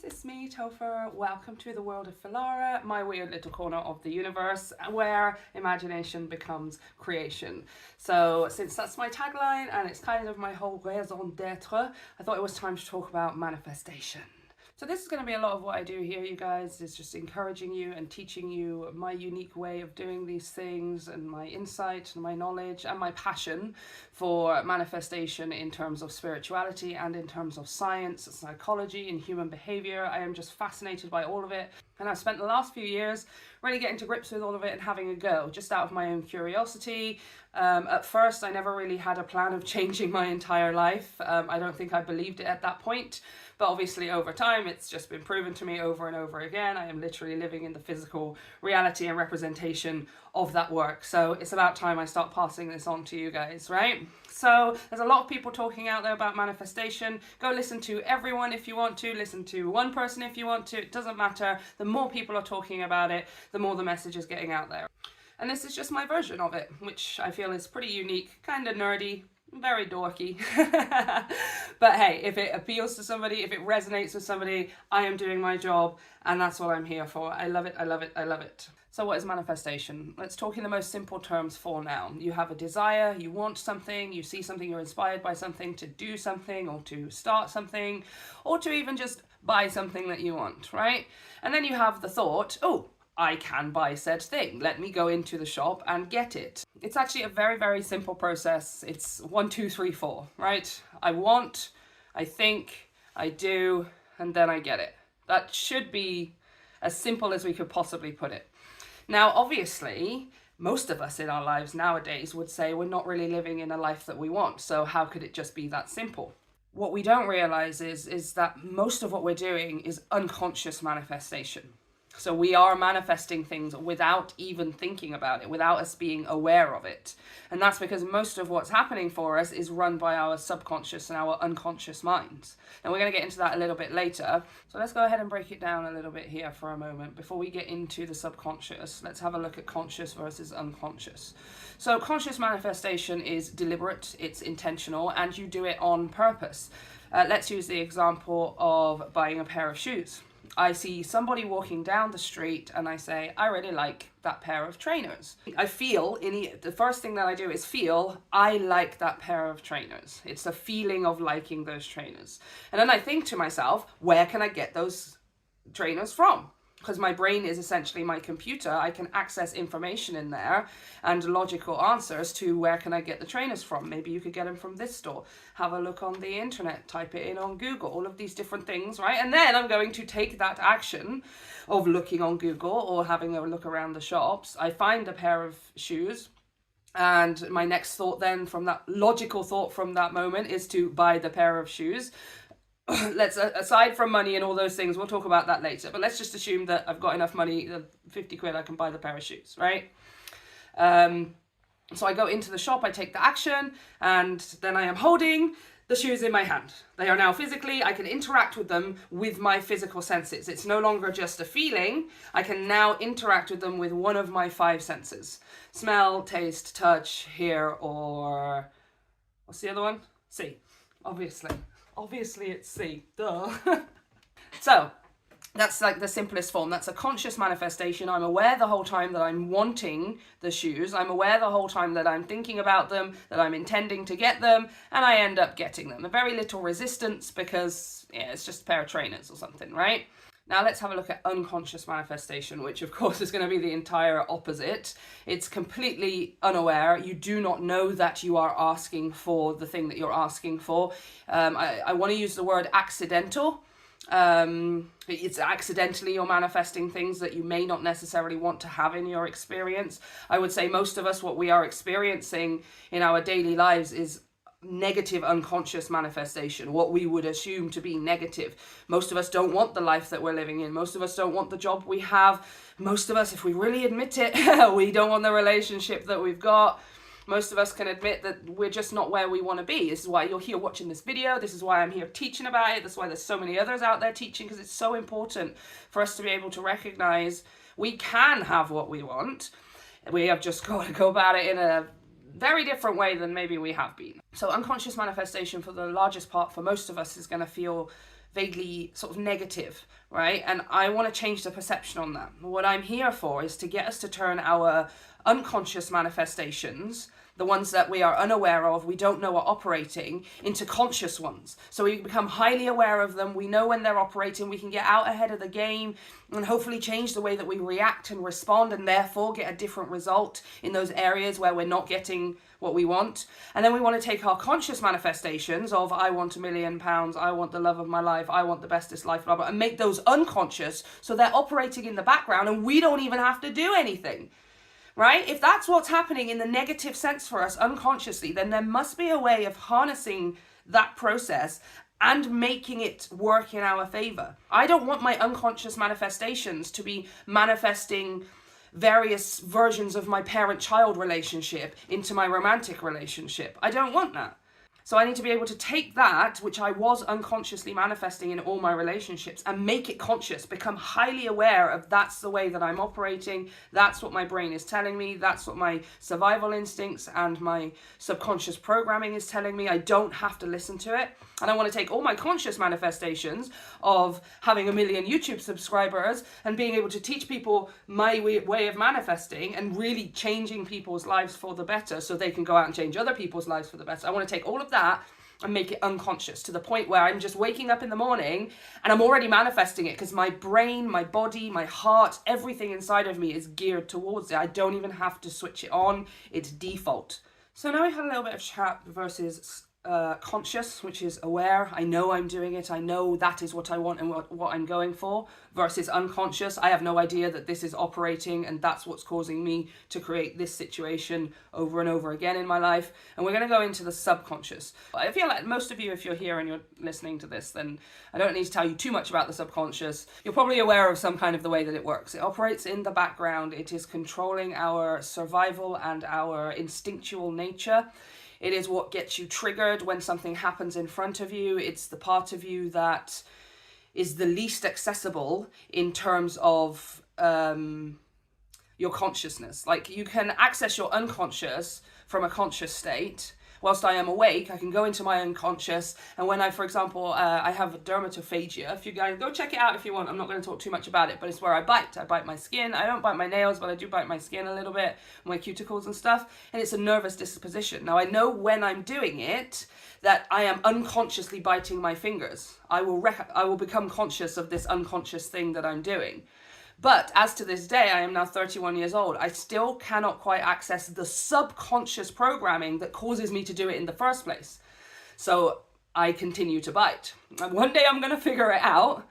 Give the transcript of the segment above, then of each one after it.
it's me, Topher. Welcome to the World of Filara, my weird little corner of the universe where imagination becomes creation. So since that's my tagline and it's kind of my whole raison d'etre, I thought it was time to talk about manifestation. So this is going to be a lot of what I do here, you guys, is just encouraging you and teaching you my unique way of doing these things and my insight and my knowledge and my passion for manifestation in terms of spirituality and in terms of science, psychology and human behavior. I am just fascinated by all of it. And I've spent the last few years really getting to grips with all of it and having a go, just out of my own curiosity. At first, I never really had a plan of changing my entire life. I don't think I believed it at that point. But obviously over time, it's just been proven to me over and over again. I am literally living in the physical reality and representation of that work. So it's about time I start passing this on to you guys, right? So there's a lot of people talking out there about manifestation. Go listen to everyone if you want to. Listen to one person if you want to. It doesn't matter. The more people are talking about it, the more the message is getting out there. And this is just my version of it, which I feel is pretty unique, kind of nerdy, very dorky. But hey, if it appeals to somebody, if it resonates with somebody, I am doing my job and that's what I'm here for. I love it, I love it, I love it. So what is manifestation? Let's talk in the most simple terms for now. You have a desire, you want something, you see something, you're inspired by something, to do something or to start something or to even just buy something that you want, right? And then you have the thought, oh, I can buy said thing. Let me go into the shop and get it. It's actually a very, very simple process. It's 1, 2, 3, 4, right? I want, I think, I do, and then I get it. That should be as simple as we could possibly put it. Now, obviously, most of us in our lives nowadays would say we're not really living in a life that we want. So how could it just be that simple? What we don't realize is that most of what we're doing is unconscious manifestation. So we are manifesting things without even thinking about it, without us being aware of it. And that's because most of what's happening for us is run by our subconscious and our unconscious minds. And we're going to get into that a little bit later. So let's go ahead and break it down a little bit here for a moment. Before we get into the subconscious, let's have a look at conscious versus unconscious. So conscious manifestation is deliberate, it's intentional, and you do it on purpose. Let's use the example of buying a pair of shoes. I see somebody walking down the street and I say, I really like that pair of trainers. I feel, the first thing that I do is feel, I like that pair of trainers. It's a feeling of liking those trainers. And then I think to myself, where can I get those trainers from? Because my brain is essentially my computer. I can access information in there and logical answers to where can I get the trainers from. Maybe you could get them from this store. Have a look on the internet, type it in on Google, all of these different things, right? And then I'm going to take that action of looking on Google or having a look around the shops. I find a pair of shoes. And my next thought then from that logical thought from that moment is to buy the pair of shoes. Let's, aside from money and all those things, we'll talk about that later, but let's just assume that I've got enough money, 50 quid, I can buy the pair of shoes, right? So I go into the shop, I take the action, and then I am holding the shoes in my hand. They are now physically, I can interact with them with my physical senses. It's no longer just a feeling, I can now interact with them with one of my 5 senses. Smell, taste, touch, hear, or what's the other one? See, obviously. Obviously it's C, duh. So that's like the simplest form. That's a conscious manifestation. I'm aware the whole time that I'm wanting the shoes. I'm aware the whole time that I'm thinking about them, that I'm intending to get them, and I end up getting them. A very little resistance because, yeah, it's just a pair of trainers or something, right? Now let's have a look at unconscious manifestation, which of course is going to be the entire opposite. It's completely unaware. You do not know that you are asking for the thing that you're asking for. I want to use the word accidental. It's accidentally you're manifesting things that you may not necessarily want to have in your experience. I would say most of us, what we are experiencing in our daily lives is negative unconscious manifestation, what we would assume to be negative. Most of us don't want the life that we're living in. Most of us don't want the job we have. Most of us, if we really admit it, we don't want the relationship that we've got. Most of us can admit that we're just not where we want to be. This is why you're here watching this video. This is why I'm here teaching about it. That's why there's so many others out there teaching, because it's so important for us to be able to recognize we can have what we want. We have just got to go about it in a very different way than maybe we have been. So unconscious manifestation for the largest part for most of us is going to feel vaguely sort of negative, right? And I want to change the perception on that. What I'm here for is to get us to turn our unconscious manifestations, the ones that we are unaware of, we don't know are operating, into conscious ones. So we become highly aware of them, we know when they're operating, we can get out ahead of the game and hopefully change the way that we react and respond, and therefore get a different result in those areas where we're not getting what we want. And then we want to take our conscious manifestations of I want £1 million, I want the love of my life, I want the bestest life, blah, blah, and make those unconscious so they're operating in the background and we don't even have to do anything. Right? If that's what's happening in the negative sense for us unconsciously, then there must be a way of harnessing that process and making it work in our favor. I don't want my unconscious manifestations to be manifesting various versions of my parent-child relationship into my romantic relationship. I don't want that. So I need to be able to take that, which I was unconsciously manifesting in all my relationships, and make it conscious, become highly aware of that's the way that I'm operating, that's what my brain is telling me, that's what my survival instincts and my subconscious programming is telling me. I don't have to listen to it. And I want to take all my conscious manifestations of having 1 million YouTube subscribers and being able to teach people my way of manifesting and really changing people's lives for the better so they can go out and change other people's lives for the better. I want to take all of that and make it unconscious to the point where I'm just waking up in the morning and I'm already manifesting it because my brain, my body, my heart, everything inside of me is geared towards it. I don't even have to switch it on. It's default. So now we had a little bit of chat versus conscious, which is aware. I know I'm doing it. I know that is what I want and what I'm going for, versus unconscious. I have no idea that this is operating and that's what's causing me to create this situation over and over again in my life. And we're going to go into the subconscious. I feel like most of you, if you're here and you're listening to this, then I don't need to tell you too much about the subconscious. You're probably aware of some kind of the way that it works. It operates in the background. It is controlling our survival and our instinctual nature. It is what gets you triggered when something happens in front of you. It's the part of you that is the least accessible in terms of your consciousness. Like, you can access your unconscious from a conscious state. Whilst I am awake, I can go into my unconscious, and when I, for example, I have dermatophagia. If you guys go check it out if you want, I'm not going to talk too much about it, but it's where I bite my skin. I don't bite my nails, but I do bite my skin a little bit, my cuticles and stuff, and it's a nervous disposition. Now, I know when I'm doing it that I am unconsciously biting my fingers. I will become conscious of this unconscious thing that I'm doing. But as to this day, I am now 31 years old. I still cannot quite access the subconscious programming that causes me to do it in the first place. So I continue to bite. And one day I'm going to figure it out,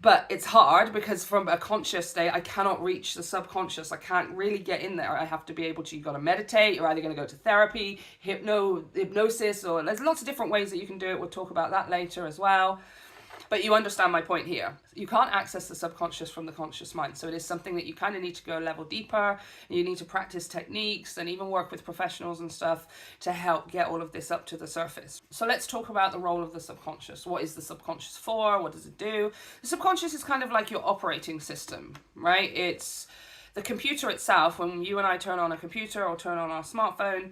but it's hard because from a conscious state, I cannot reach the subconscious. I can't really get in there. I have to be able to, you've got to meditate. You're either going to go to therapy, hypnosis, or there's lots of different ways that you can do it. We'll talk about that later as well. But you understand my point here. You can't access the subconscious from the conscious mind. So it is something that you kind of need to go a level deeper. And you need to practice techniques and even work with professionals and stuff to help get all of this up to the surface. So let's talk about the role of the subconscious. What is the subconscious for? What does it do? The subconscious is kind of like your operating system, right? It's the computer itself. When you and I turn on a computer or turn on our smartphone,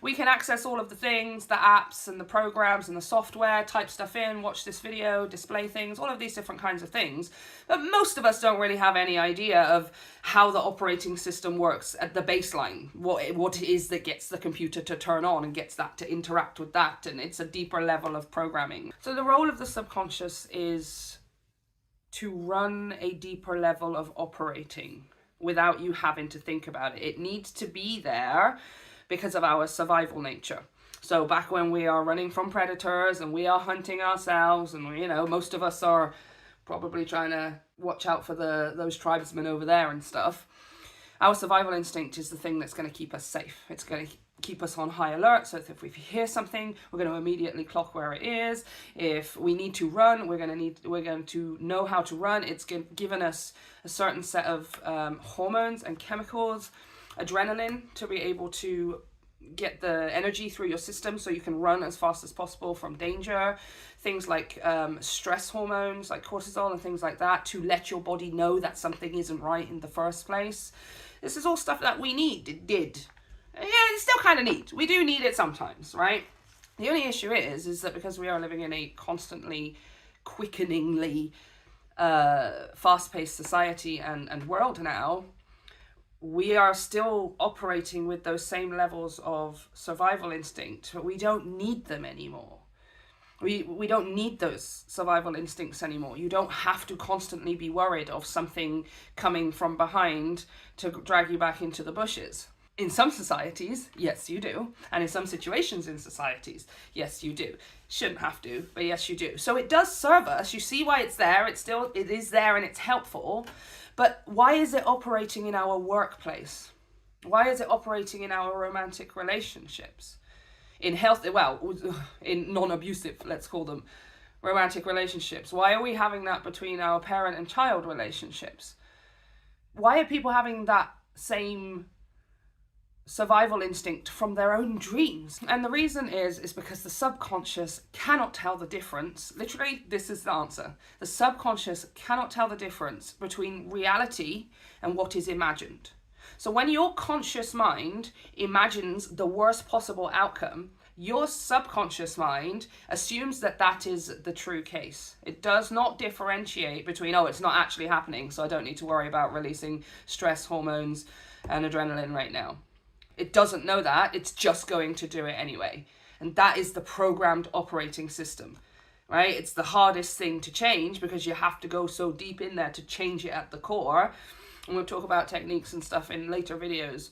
we can access all of the things, the apps and the programs and the software, type stuff in, watch this video, display things, all of these different kinds of things. But most of us don't really have any idea of how the operating system works at the baseline, what it is that gets the computer to turn on and gets that to interact with that. And it's a deeper level of programming. So the role of the subconscious is to run a deeper level of operating without you having to think about it. It needs to be there because of our survival nature. So back when we are running from predators and we are hunting ourselves, and most of us are probably trying to watch out for those tribesmen over there and stuff, our survival instinct is the thing that's going to keep us safe. It's going to keep us on high alert, so if we hear something, we're going to immediately clock where it is. If we need to run, we're going to know how to run. It's given us a certain set of hormones and chemicals, adrenaline, to be able to get the energy through your system so you can run as fast as possible from danger. Things like stress hormones like cortisol and things like that, to let your body know that something isn't right in the first place. This is all stuff that we need. It did. Yeah, it's still kind of need. We do need it sometimes, right? The only issue is that because we are living in a constantly quickeningly fast-paced society and world now, we are still operating with those same levels of survival instinct, but we don't need them anymore. We don't need those survival instincts anymore. You don't have to constantly be worried of something coming from behind to drag you back into the bushes. In some societies, yes, you do. And in some situations in societies, yes, you do. Shouldn't have to, but yes, you do. So it does serve us. You see why it's there. It is there and it's helpful. But why is it operating in our workplace? Why is it operating in our romantic relationships? In in non-abusive, let's call them, romantic relationships? Why are we having that between our parent and child relationships? Why are people having that same survival instinct from their own dreams? And the reason is because the subconscious cannot tell the difference. Literally, this is the answer. The subconscious cannot tell the difference between reality and what is imagined. So when your conscious mind imagines the worst possible outcome, your subconscious mind assumes that that is the true case. It does not differentiate between, oh, it's not actually happening, so I don't need to worry about releasing stress hormones and adrenaline right now. It doesn't know that. It's just going to do it anyway. And that is the programmed operating system, right? It's the hardest thing to change because you have to go so deep in there to change it at the core. And we'll talk about techniques and stuff in later videos.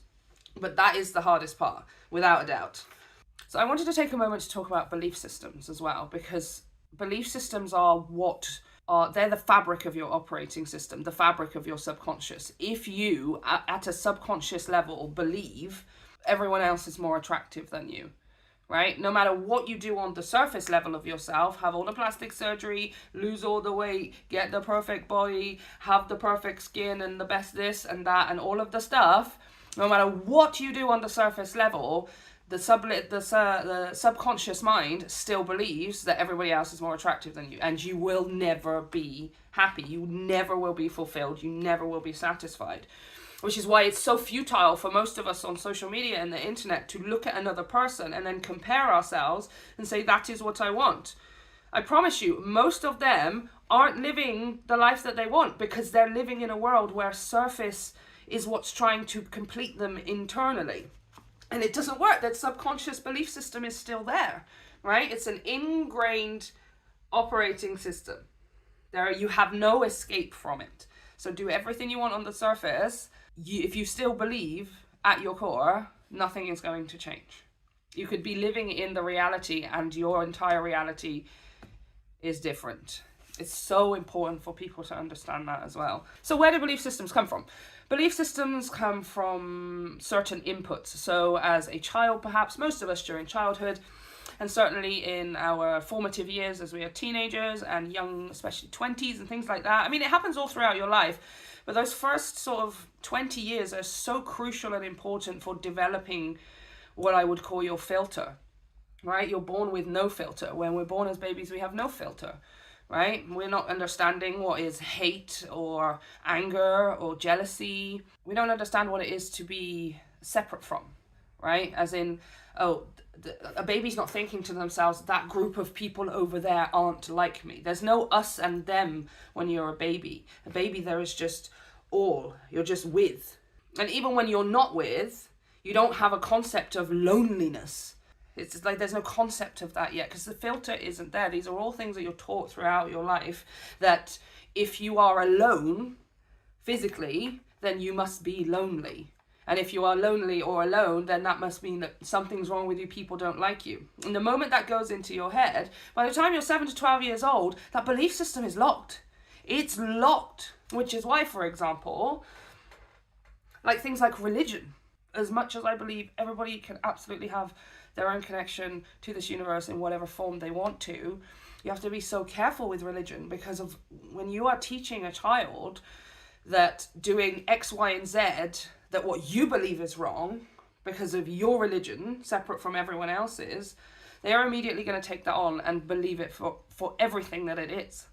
But that is the hardest part, without a doubt. So I wanted to take a moment to talk about belief systems as well, because belief systems they're the fabric of your operating system, the fabric of your subconscious. If you, at a subconscious level, believe everyone else is more attractive than you, right? No matter what you do on the surface level of yourself, have all the plastic surgery, lose all the weight, get the perfect body, have the perfect skin and the best this and that and all of the stuff, no matter what you do on the surface level, the subconscious mind still believes that everybody else is more attractive than you, and you will never be happy. You never will be fulfilled. You never will be satisfied. Which is why it's so futile for most of us on social media and the internet to look at another person and then compare ourselves and say, that is what I want. I promise you, most of them aren't living the life that they want because they're living in a world where surface is what's trying to complete them internally. And it doesn't work. That subconscious belief system is still there, right? It's an ingrained operating system. You have no escape from it. So do everything you want on the surface. If you still believe at your core, nothing is going to change. You could be living in the reality and your entire reality is different. It's so important for people to understand that as well. So where do belief systems come from? Belief systems come from certain inputs. So as a child, perhaps most of us during childhood, and certainly in our formative years as we are teenagers and young, especially 20s and things like that. I mean, it happens all throughout your life, but those first sort of 20 years are so crucial and important for developing what I would call your filter, right? You're born with no filter. When we're born as babies, we have no filter, right? We're not understanding what is hate or anger or jealousy. We don't understand what it is to be separate from, right? As in, a baby's not thinking to themselves, that group of people over there aren't like me. There's no us and them when you're a baby. A baby, there is just all. You're just with. And even when you're not with, you don't have a concept of loneliness. It's like there's no concept of that yet because the filter isn't there. These are all things that you're taught throughout your life, that if you are alone physically, then you must be lonely. And if you are lonely or alone, then that must mean that something's wrong with you, people don't like you. And the moment that goes into your head, by the time you're 7 to 12 years old, that belief system is locked. It's locked, which is why, for example, like things like religion, as much as I believe everybody can absolutely have their own connection to this universe in whatever form they want to, you have to be so careful with religion because of when you are teaching a child that doing X, Y, and Z, that what you believe is wrong because of your religion, separate from everyone else's, they are immediately going to take that on and believe it for everything that it is,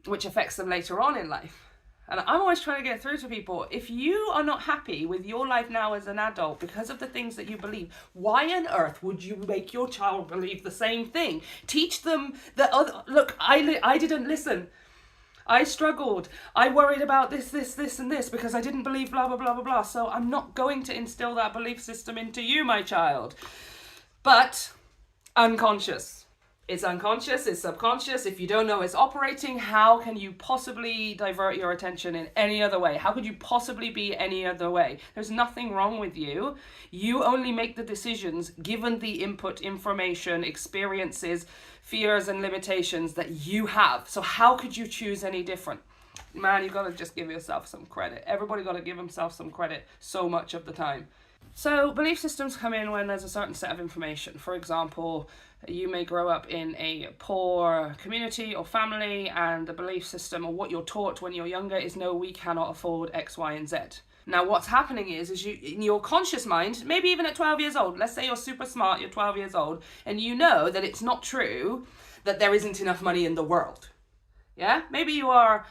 which affects them later on in life. And I'm always trying to get through to people. If you are not happy with your life now as an adult because of the things that you believe, why on earth would you make your child believe the same thing? Teach them that, look, I didn't listen. I struggled. I worried about this, and this because I didn't believe blah, blah, blah, blah, blah. So I'm not going to instill that belief system into you, my child. But unconscious. It's unconscious, it's subconscious. If you don't know it's operating, how can you possibly divert your attention in any other way? How could you possibly be any other way? There's nothing wrong with you. You only make the decisions given the input, information, experiences, fears and limitations that you have. So how could you choose any different? Man, you got to just give yourself some credit. Everybody got to give himself some credit so much of the time. So belief systems come in when there's a certain set of information. For example, you may grow up in a poor community or family, and the belief system or what you're taught when you're younger is no, we cannot afford X, Y, and Z. Now what's happening is you, in your conscious mind, maybe even at 12 years old, let's say you're super smart, you're 12 years old, and you know that it's not true that there isn't enough money in the world. Yeah? Maybe you are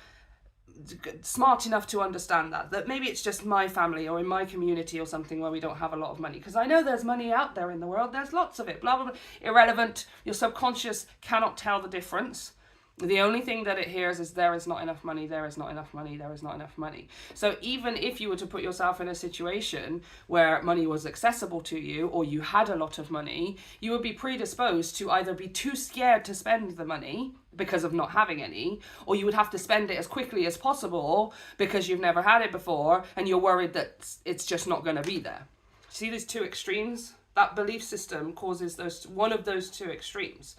smart enough to understand that maybe it's just my family or in my community or something where we don't have a lot of money, because I know there's money out there in the world, there's lots of it, blah blah blah. Irrelevant. Your subconscious cannot tell the difference. The only thing that it hears is there is not enough money, there is not enough money, there is not enough money. So even if you were to put yourself in a situation where money was accessible to you, or you had a lot of money, you would be predisposed to either be too scared to spend the money because of not having any, or you would have to spend it as quickly as possible because you've never had it before and you're worried that it's just not going to be there. See these two extremes? That belief system causes one of those two extremes.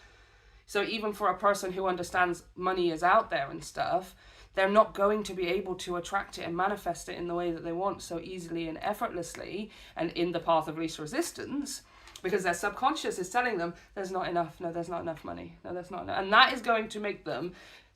So even for a person who understands money is out there and stuff, they're not going to be able to attract it and manifest it in the way that they want so easily and effortlessly and in the path of least resistance, because their subconscious is telling them there's not enough, no, there's not enough money, no, there's not enough. And that is going to make them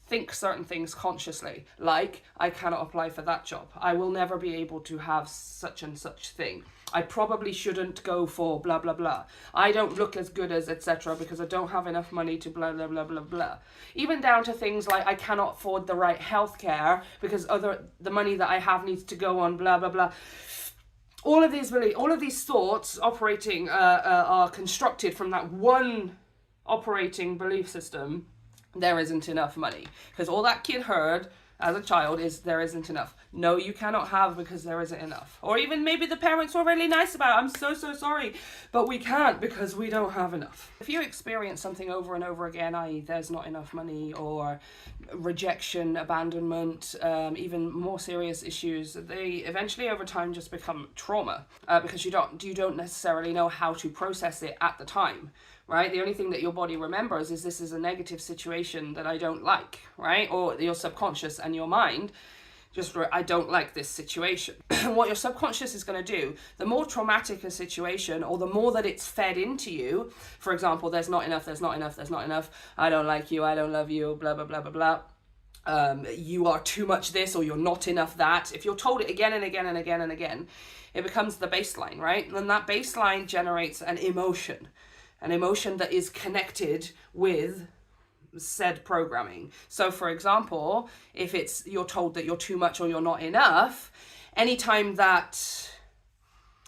think certain things consciously, like, I cannot apply for that job. I will never be able to have such and such thing. I probably shouldn't go for blah, blah, blah. I don't look as good as etc. because I don't have enough money to blah, blah, blah, blah, blah. Even down to things like I cannot afford the right healthcare because the money that I have needs to go on blah, blah, blah. All of these thoughts operating are constructed from that one operating belief system. There isn't enough money, because all that kid heard as a child is there isn't enough. No, you cannot have because there isn't enough. Or even maybe the parents were really nice about it. I'm so sorry, but we can't because we don't have enough. If you experience something over and over again, i.e. there's not enough money, or rejection, abandonment, even more serious issues, they eventually over time just become trauma because you don't necessarily know how to process it at the time. Right? The only thing that your body remembers is this is a negative situation that I don't like, right? Or your subconscious and your mind just, I don't like this situation. What your subconscious is going to do, the more traumatic a situation, or the more that it's fed into you, for example, there's not enough, I don't like you, I don't love you, blah, blah, blah, blah, blah. You are too much this, or you're not enough that. If you're told it again and again and again and again, it becomes the baseline, right? And then that baseline generates an emotion that is connected with said programming. So for example, if you're told that you're too much or you're not enough, anytime that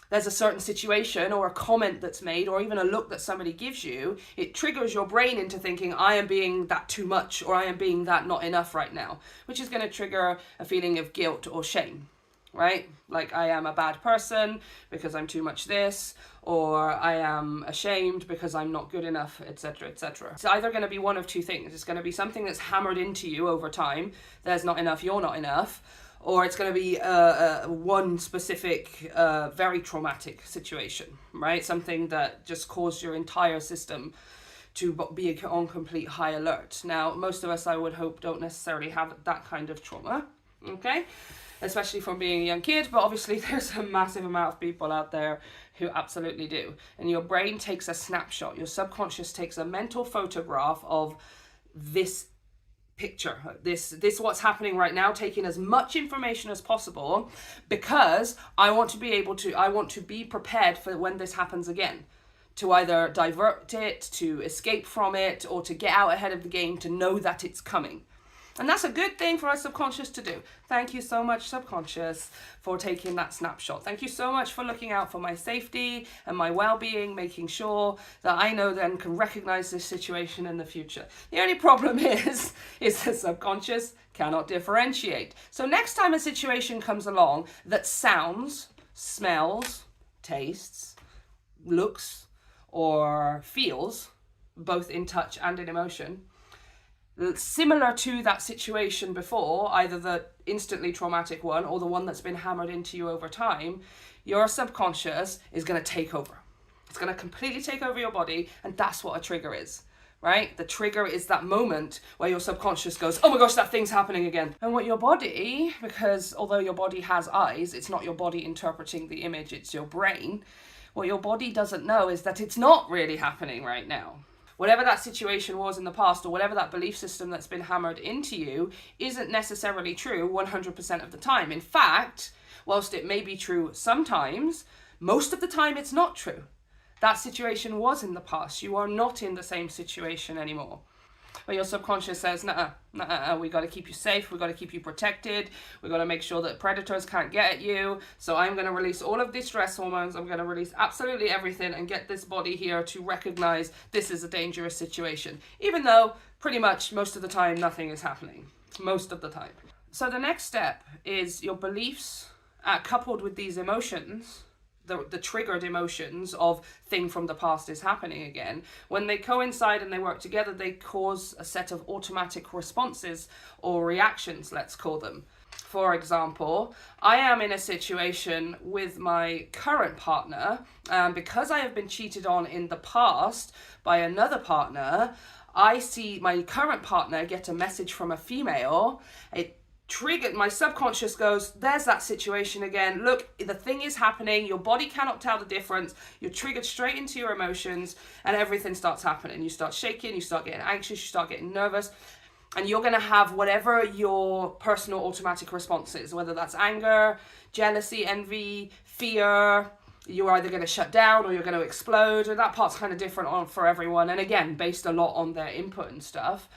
there's a certain situation or a comment that's made or even a look that somebody gives you, it triggers your brain into thinking, I am being that too much, or I am being that not enough right now, which is going to trigger a feeling of guilt or shame. Right? Like, I am a bad person because I'm too much this, or I am ashamed because I'm not good enough, etc., etc. It's either going to be one of two things. It's going to be something that's hammered into you over time, there's not enough, you're not enough, or it's going to be one specific, very traumatic situation, right? Something that just caused your entire system to be on complete high alert. Now, most of us, I would hope, don't necessarily have that kind of trauma, okay? Especially from being a young kid, but obviously there's a massive amount of people out there who absolutely do. And your brain takes a snapshot, your subconscious takes a mental photograph of this picture, this what's happening right now, taking as much information as possible, because I want to be prepared for when this happens again, to either divert it, to escape from it, or to get out ahead of the game, to know that it's coming. And that's a good thing for our subconscious to do. Thank you so much, subconscious, for taking that snapshot. Thank you so much for looking out for my safety and my well-being, making sure that I know then can recognize this situation in the future. The only problem is the subconscious cannot differentiate. So next time a situation comes along that sounds, smells, tastes, looks, or feels, both in touch and in emotion, similar to that situation before, either the instantly traumatic one or the one that's been hammered into you over time, your subconscious is going to take over. It's going to completely take over your body, and that's what a trigger is, right? The trigger is that moment where your subconscious goes, oh my gosh, that thing's happening again. And what your body, because although your body has eyes, it's not your body interpreting the image, it's your brain. What your body doesn't know is that it's not really happening right now. Whatever that situation was in the past, or whatever that belief system that's been hammered into you, isn't necessarily true 100% of the time. In fact, whilst it may be true sometimes, most of the time it's not true. That situation was in the past. You are not in the same situation anymore. But your subconscious says, we got to keep you safe, we got to keep you protected, we got to make sure that predators can't get at you, so I'm going to release all of these stress hormones, I'm going to release absolutely everything and get this body here to recognize this is a dangerous situation, even though pretty much most of the time nothing is happening, most of the time. So the next step is your beliefs coupled with these emotions, the triggered emotions of thing from the past is happening again. When they coincide and they work together, they cause a set of automatic responses or reactions, let's call them. For example, I am in a situation with my current partner, because I have been cheated on in the past by another partner. I see my current partner get a message from a female. It triggered, my subconscious goes, there's that situation again, look, the thing is happening, your body cannot tell the difference, you're triggered straight into your emotions, and everything starts happening. You start shaking, you start getting anxious, you start getting nervous, and you're going to have whatever your personal automatic response is, whether that's anger, jealousy, envy, fear. You're either going to shut down or you're going to explode, and that part's kind of different for everyone, and again, based a lot on their input and stuff.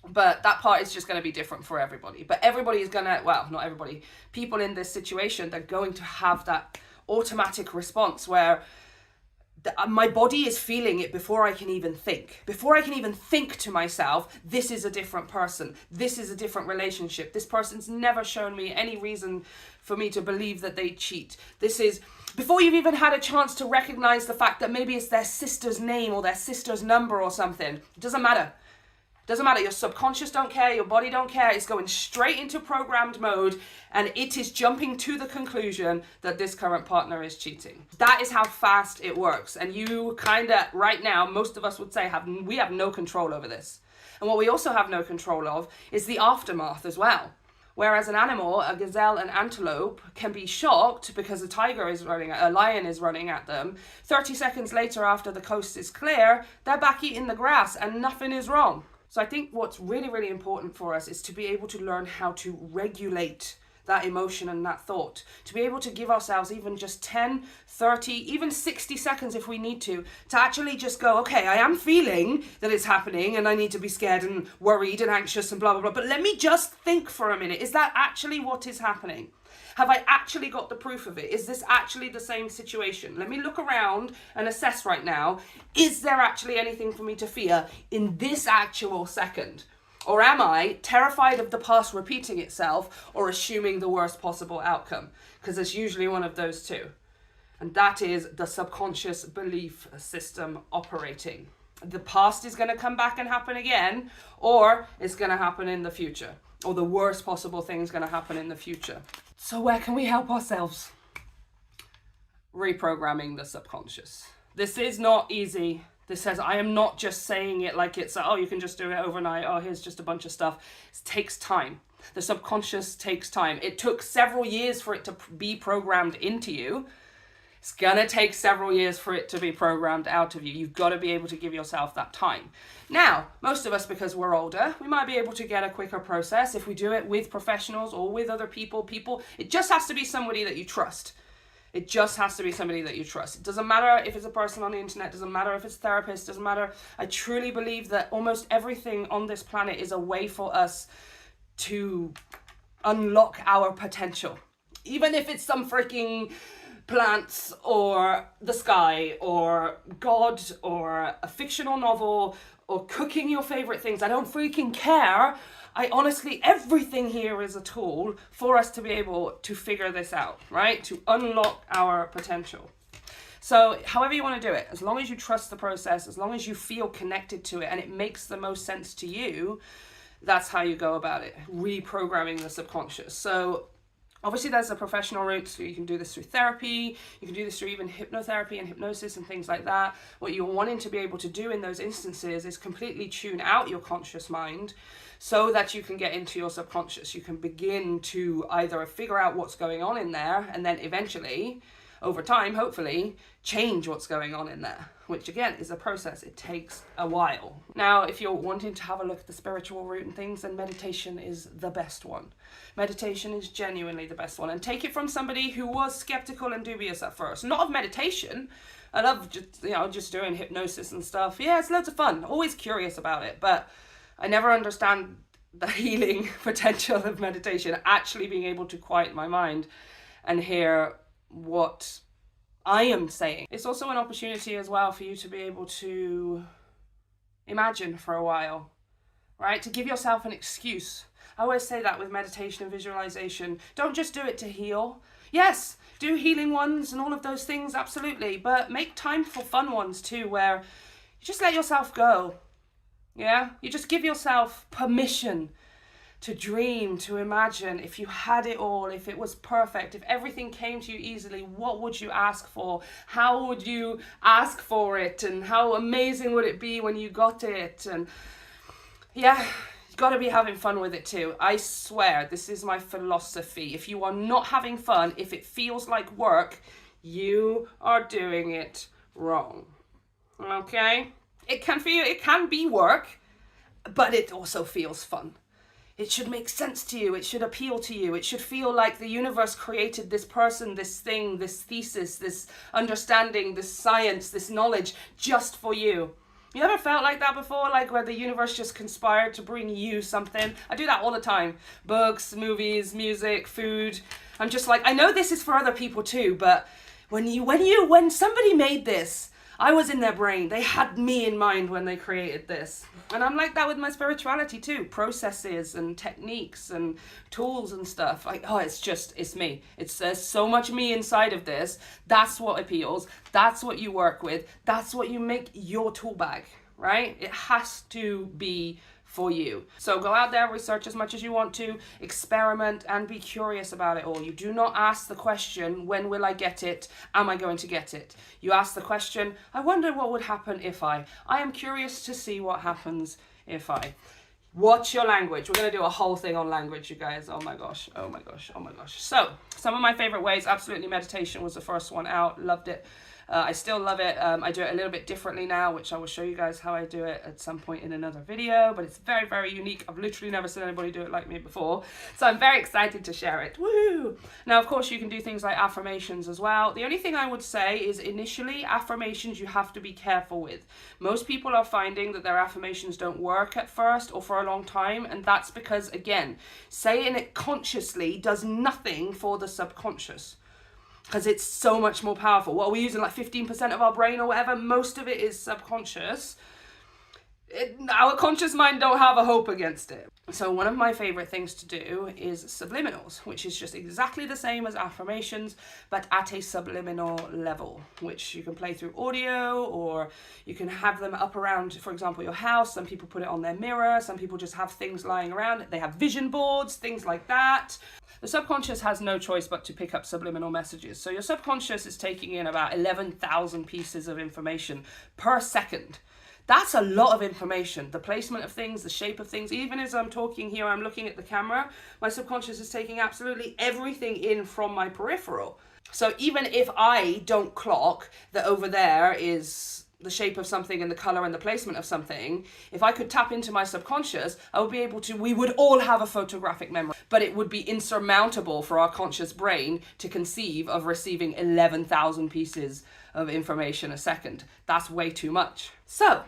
But that part is just going to be different for everybody. But everybody is going to, well, not everybody, people in this situation, they're going to have that automatic response where my body is feeling it before I can even think. Before I can even think to myself, this is a different person. This is a different relationship. This person's never shown me any reason for me to believe that they cheat. This is, before you've even had a chance to recognize the fact that maybe it's their sister's name or their sister's number or something. It doesn't matter. Doesn't matter, your subconscious don't care, your body don't care, it's going straight into programmed mode, and it is jumping to the conclusion that this current partner is cheating. That is how fast it works, and you kind of, right now, most of us would say we have no control over this. And what we also have no control of is the aftermath as well. Whereas an animal, a gazelle, an antelope, can be shocked because a lion is running at them. 30 seconds later, after the coast is clear, they're back eating the grass and nothing is wrong. So I think what's really, really important for us is to be able to learn how to regulate that emotion and that thought, to be able to give ourselves even just 10, 30, even 60 seconds if we need to actually just go, okay, I am feeling that it's happening and I need to be scared and worried and anxious and blah, blah, blah, but let me just think for a minute. Is that actually what is happening? Have I actually got the proof of it? Is this actually the same situation? Let me look around and assess right now. Is there actually anything for me to fear in this actual second? Or am I terrified of the past repeating itself or assuming the worst possible outcome? Because it's usually one of those two. And that is the subconscious belief system operating. The past is going to come back and happen again, or it's going to happen in the future, or the worst possible thing is going to happen in the future. So where can we help ourselves? Reprogramming the subconscious. This is not easy. This says, I am not just saying it like it's, oh, you can just do it overnight. Oh, here's just a bunch of stuff. It takes time. The subconscious takes time. It took several years for it to be programmed into you. It's going to take several years for it to be programmed out of you. You've got to be able to give yourself that time. Now, most of us, because we're older, we might be able to get a quicker process if we do it with professionals or with other people. It just has to be somebody that you trust. It just has to be somebody that you trust. It doesn't matter if it's a person on the internet, doesn't matter if it's a therapist, doesn't matter. I truly believe that almost everything on this planet is a way for us to unlock our potential. Even if it's some freaking plants or the sky or God or a fictional novel or cooking your favorite things. I don't freaking care. I honestly, everything here is a tool for us to be able to figure this out, right? To unlock our potential. So however you want to do it, as long as you trust the process, as long as you feel connected to it and it makes the most sense to you, that's how you go about it, reprogramming the subconscious. So obviously there's a professional route, so you can do this through therapy, you can do this through even hypnotherapy and hypnosis and things like that. What you're wanting to be able to do in those instances is completely tune out your conscious mind so that you can get into your subconscious. You can begin to either figure out what's going on in there and then eventually, over time, hopefully, change what's going on in there, which again is a process. It takes a while. Now, if you're wanting to have a look at the spiritual route and things, then meditation is the best one. Meditation is genuinely the best one. And take it from somebody who was skeptical and dubious at first. Not of meditation. I love just doing hypnosis and stuff. Yeah, it's loads of fun. Always curious about it. But I never understand the healing potential of meditation. Actually being able to quiet my mind and hear what I am saying. It's also an opportunity as well for you to be able to imagine for a while, right? To give yourself an excuse. I always say that with meditation and visualization. Don't just do it to heal. Yes, do healing ones and all of those things, absolutely. But make time for fun ones too, where you just let yourself go. Yeah? You just give yourself permission to dream, to imagine. If you had it all, if it was perfect, if everything came to you easily, what would you ask for? How would you ask for it? And how amazing would it be when you got it? And yeah, you've got to be having fun with it too. I swear, this is my philosophy. If you are not having fun, if it feels like work, you are doing it wrong. Okay? It can be work, but it also feels fun. It should make sense to you. It should appeal to you. It should feel like the universe created this person, this thing, this thesis, this understanding, this science, this knowledge just for you. You ever felt like that before? Like where the universe just conspired to bring you something? I do that all the time. Books, movies, music, food. I'm just like, I know this is for other people too, but when somebody made this, I was in their brain. They had me in mind when they created this. And I'm like that with my spirituality too. Processes and techniques and tools and stuff. Like, oh, it's me. There's so much me inside of this. That's what appeals. That's what you work with. That's what you make your tool bag, right? It has to be for you. So go out there, research as much as you want to, experiment and be curious about it all. You do not ask the question, when will I get it? Am I going to get it? You ask the question, I wonder what would happen if I am curious to see what happens if I. What's your language? We're going to do a whole thing on language, you guys. Oh my gosh. So some of my favorite ways, absolutely meditation was the first one out. Loved it. I still love it. I do it a little bit differently now, which I will show you guys how I do it at some point in another video, but it's very, very unique. I've literally never seen anybody do it like me before, so I'm very excited to share it. Woo! Now, of course, you can do things like affirmations as well. The only thing I would say is initially, affirmations you have to be careful with. Most people are finding that their affirmations don't work at first or for a long time, and that's because, again, saying it consciously does nothing for the subconscious, because it's so much more powerful. What are we using, like 15% of our brain or whatever? Most of it is subconscious. Our conscious mind don't have a hope against it. So one of my favorite things to do is subliminals, which is just exactly the same as affirmations, but at a subliminal level, which you can play through audio, or you can have them up around, for example, your house. Some people put it on their mirror. Some people just have things lying around. They have vision boards, things like that. The subconscious has no choice but to pick up subliminal messages. So your subconscious is taking in about 11,000 pieces of information per second. That's a lot of information. The placement of things, the shape of things. Even as I'm talking here, I'm looking at the camera. My subconscious is taking absolutely everything in from my peripheral. So even if I don't clock that over there is the shape of something and the color and the placement of something, if I could tap into my subconscious, I would be able to, we would all have a photographic memory, but it would be insurmountable for our conscious brain to conceive of receiving 11,000 pieces of information a second. That's way too much. So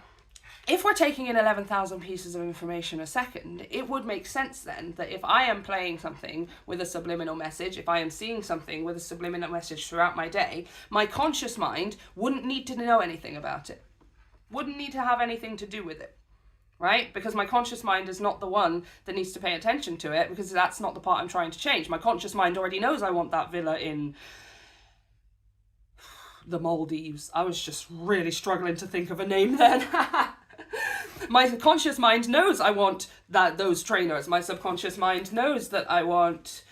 if we're taking in 11,000 pieces of information a second, it would make sense then that if I am playing something with a subliminal message, if I am seeing something with a subliminal message throughout my day, my conscious mind wouldn't need to know anything about it. Wouldn't need to have anything to do with it, right? Because my conscious mind is not the one that needs to pay attention to it, because that's not the part I'm trying to change. My conscious mind already knows I want that villa in the Maldives. I was just really struggling to think of a name then. My conscious mind knows I want those trainers. My subconscious mind knows that I want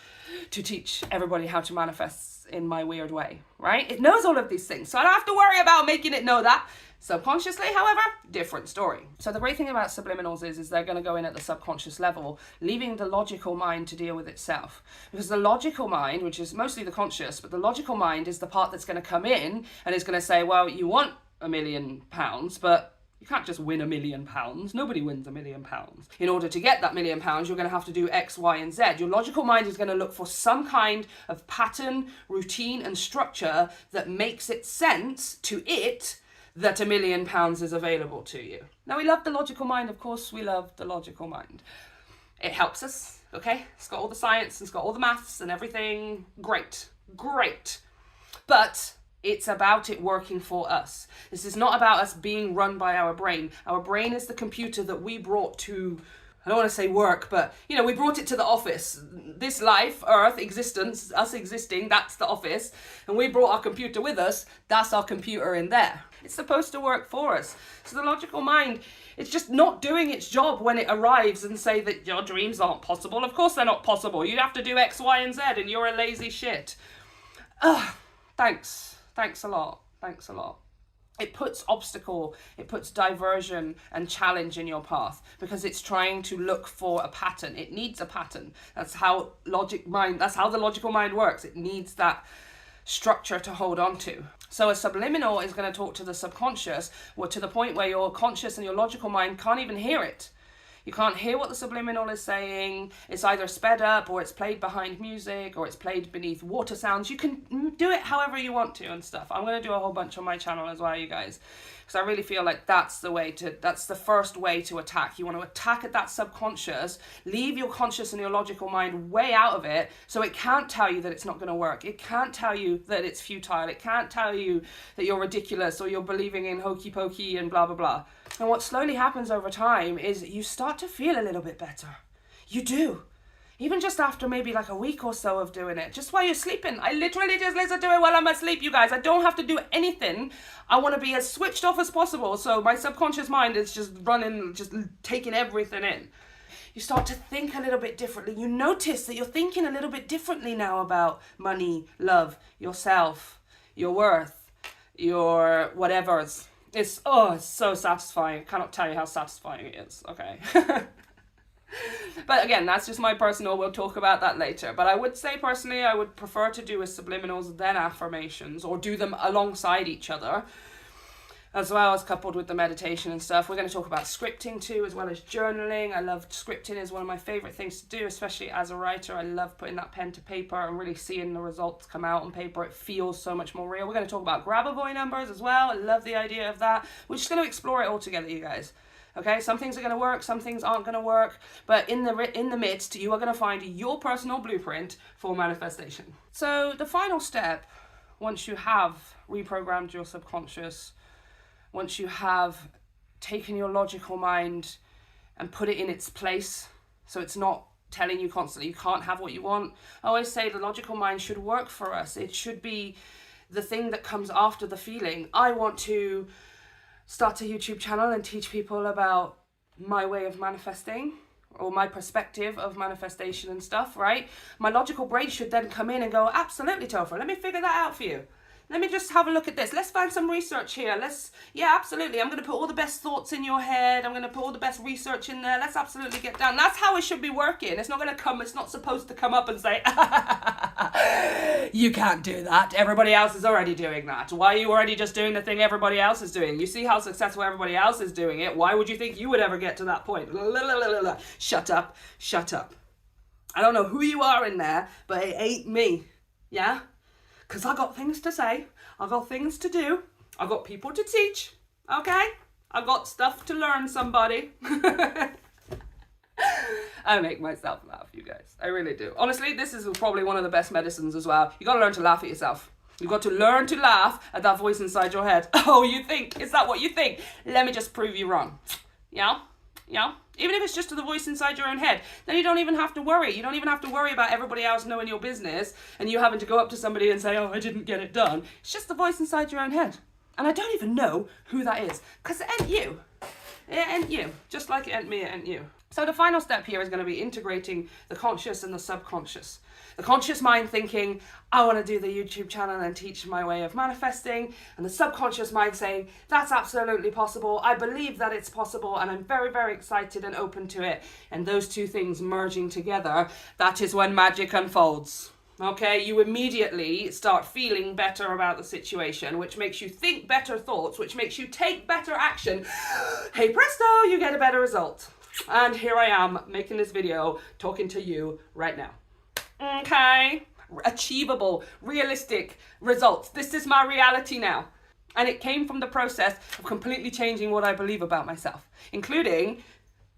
to teach everybody how to manifest in my weird way, right? It knows all of these things, so I don't have to worry about making it know that. Subconsciously, however, different story. So the great thing about subliminals is they're going to go in at the subconscious level, leaving the logical mind to deal with itself. Because the logical mind, which is mostly the conscious, but the logical mind is the part that's going to come in and is going to say, well, you want £1 million, but you can't just win £1 million. Nobody wins £1 million. In order to get that £1 million, you're going to have to do X, Y, and Z. Your logical mind is going to look for some kind of pattern, routine, and structure that makes it sense to it that £1 million is available to you. Now, we love the logical mind. Of course, we love the logical mind. It helps us, okay? It's got all the science, it's got all the maths and everything. Great, great. But it's about it working for us. This is not about us being run by our brain. Our brain is the computer that we brought to, I don't want to say work, but, you know, we brought it to the office. This life, Earth, existence, us existing, that's the office. And we brought our computer with us. That's our computer in there. It's supposed to work for us. So the logical mind, it's just not doing its job when it arrives and say that your dreams aren't possible. Of course they're not possible. You have to do X, Y, and Z, and you're a lazy shit. Thanks. Thanks a lot. Thanks a lot. It puts obstacle, it puts diversion and challenge in your path because it's trying to look for a pattern. It needs a pattern. That's how the logical mind works. It needs that structure to hold on to. So a subliminal is going to talk to the subconscious, or to the point where your conscious and your logical mind can't even hear it. You can't hear what the subliminal is saying. It's either sped up, or it's played behind music, or it's played beneath water sounds. You can do it however you want to and stuff. I'm going to do a whole bunch on my channel as well, you guys, because I really feel like that's the first way to attack. You want to attack at that subconscious, leave your conscious and your logical mind way out of it, so it can't tell you that it's not going to work. It can't tell you that it's futile. It can't tell you that you're ridiculous or you're believing in hokey pokey and blah, blah, blah. And what slowly happens over time is you start to feel a little bit better. You do. Even just after maybe like a week or so of doing it, just while you're sleeping. I literally just listen to it while I'm asleep, you guys. I don't have to do anything. I want to be as switched off as possible. So my subconscious mind is just running, just taking everything in. You start to think a little bit differently. You notice that you're thinking a little bit differently now about money, love, yourself, your worth, your whatevers. It's so satisfying. I cannot tell you how satisfying it is, okay? But again, that's just my personal, we'll talk about that later. But I would say personally, I would prefer to do with subliminals than affirmations, or do them alongside each other, as well as coupled with the meditation and stuff. We're going to talk about scripting too, as well as journaling. I love scripting, is one of my favorite things to do, especially as a writer. I love putting that pen to paper and really seeing the results come out on paper. It feels so much more real. We're going to talk about Grabovoi numbers as well. I love the idea of that. We're just going to explore it all together, you guys. Okay, some things are going to work, some things aren't going to work, but in the midst, you are going to find your personal blueprint for manifestation. So the final step, once you have reprogrammed your subconscious, once you have taken your logical mind and put it in its place, so it's not telling you constantly you can't have what you want. I always say the logical mind should work for us. It should be the thing that comes after the feeling. I want to start a YouTube channel and teach people about my way of manifesting, or my perspective of manifestation and stuff, right? My logical brain should then come in and go, absolutely, Topher, let me figure that out for you. Let me just have a look at this. Let's find some research here. Yeah, absolutely. I'm going to put all the best thoughts in your head. I'm going to put all the best research in there. Let's absolutely get down. That's how it should be working. It's not going to come, it's not supposed to come up and say, You can't do that. Everybody else is already doing that. Why are you already just doing the thing everybody else is doing? You see how successful everybody else is doing it. Why would you think you would ever get to that point? Shut up. Shut up. I don't know who you are in there, but it ain't me. Yeah? Because I got things to say. I got things to do. I got people to teach. Okay? I got stuff to learn, somebody. I make myself laugh, you guys. I really do. Honestly, this is probably one of the best medicines as well. You gotta learn to laugh at yourself. You got to learn to laugh at that voice inside your head. Oh, you think? Is that what you think? Let me just prove you wrong. Yeah? Yeah? Even if it's just to the voice inside your own head, then you don't even have to worry. You don't even have to worry about everybody else knowing your business and you having to go up to somebody and say, oh, I didn't get it done. It's just the voice inside your own head. And I don't even know who that is, because it ain't you. It ain't you. Just like it ain't me, it ain't you. So the final step here is going to be integrating the conscious and the subconscious. The conscious mind thinking, I want to do the YouTube channel and teach my way of manifesting. And the subconscious mind saying, that's absolutely possible. I believe that it's possible and I'm very, very excited and open to it. And those two things merging together, that is when magic unfolds. Okay, you immediately start feeling better about the situation, which makes you think better thoughts, which makes you take better action. Hey presto, you get a better result. And here I am making this video, talking to you right now. Okay, achievable, realistic results. This is my reality now. And it came from the process of completely changing what I believe about myself, including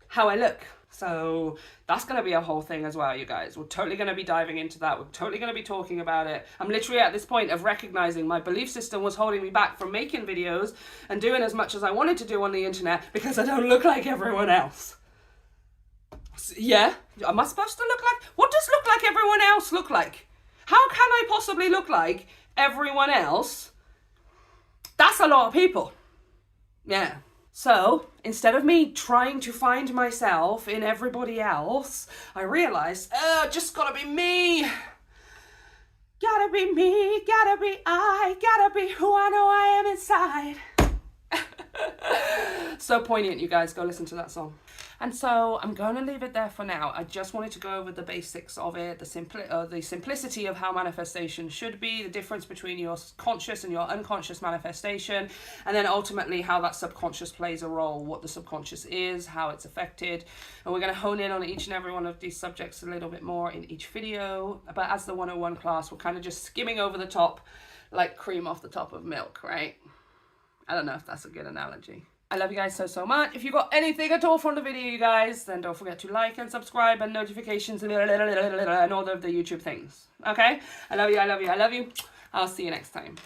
how I look. So that's going to be a whole thing as well, you guys. We're totally going to be diving into that. We're totally going to be talking about it. I'm literally at this point of recognizing my belief system was holding me back from making videos and doing as much as I wanted to do on the internet because I don't look like everyone else. Yeah? Am I supposed to look like? What does look like everyone else look like? How can I possibly look like everyone else? That's a lot of people. Yeah. So, instead of me trying to find myself in everybody else, I realized, just gotta be me. Gotta be me, gotta be I, gotta be who I know I am inside. So poignant, you guys. Go listen to that song. And so I'm going to leave it there for now. I just wanted to go over the basics of it, the simplicity of how manifestation should be, the difference between your conscious and your unconscious manifestation, and then ultimately how that subconscious plays a role, what the subconscious is, how it's affected. And we're going to hone in on each and every one of these subjects a little bit more in each video. But as the 101 class, we're kind of just skimming over the top like cream off the top of milk, right? I don't know if that's a good analogy. I love you guys so much. If you got anything at all from the video, you guys, then don't forget to like and subscribe and notifications and all of the YouTube things. Okay? I love you, I love you, I love you. I'll see you next time.